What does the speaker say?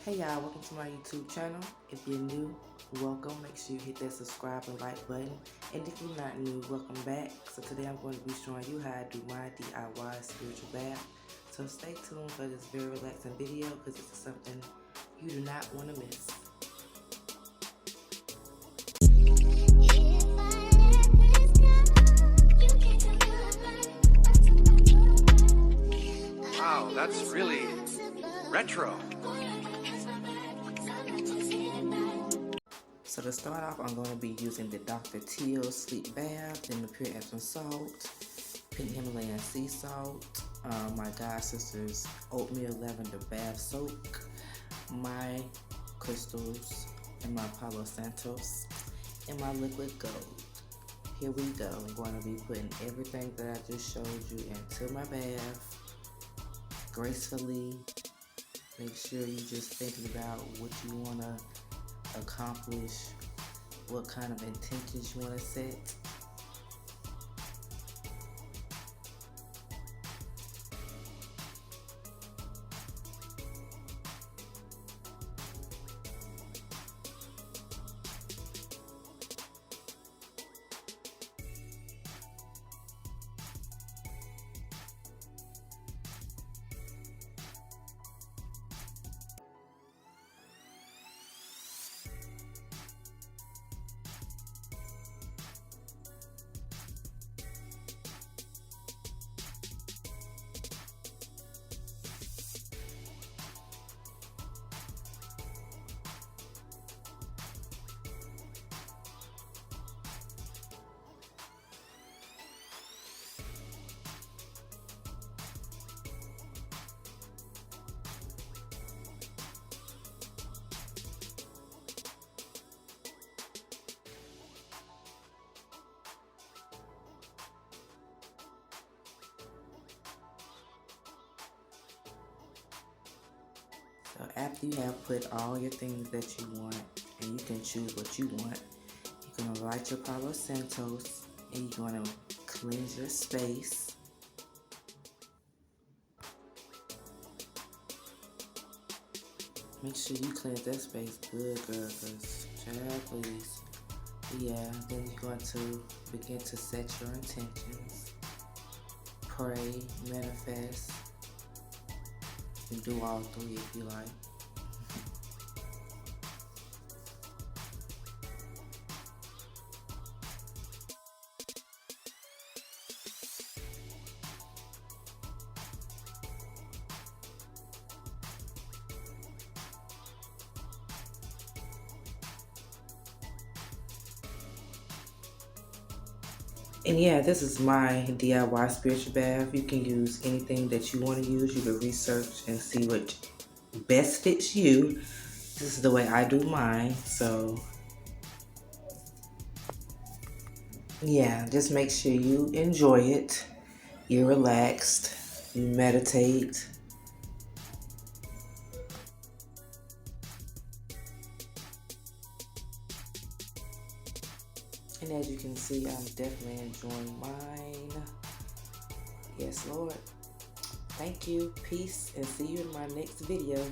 Hey y'all, welcome to my YouTube channel. If you're new, welcome. Make sure you hit that subscribe and like button. And if you're not new, welcome back. So today I'm going to be showing you how I do my DIY spiritual bath. So stay tuned for this very relaxing video because it's something you do not want to miss. Wow, that's really retro. So to start off, I'm going to be using the Dr. Teal Sleep Bath, then the Pure Epsom Salt, Pink Himalayan Sea Salt, my God Sister's Oatmeal Lavender Bath Soak, my crystals, and my Palo Santos, and my liquid gold. Here we go. I'm going to be putting everything that I just showed you into my bath gracefully. Make sure you're just thinking about what you want to accomplish, what kind of intentions you want to set. So after you have put all your things that you want, and you can choose what you want, you're going to light your Palo Santos, and you're going to cleanse your space. Make sure you cleanse that space good, girl, because child, please. Yeah, then you're going to begin to set your intentions. Pray, manifest. You can do all three if you like. And yeah, this is my DIY spiritual bath. You can use anything that you want to use. You can research and see what best fits you. This is the way I do mine. So yeah, just make sure you enjoy it. You're relaxed. You meditate. And as you can see, I'm definitely enjoying mine. Yes, Lord. Thank you. Peace. And see you in my next video.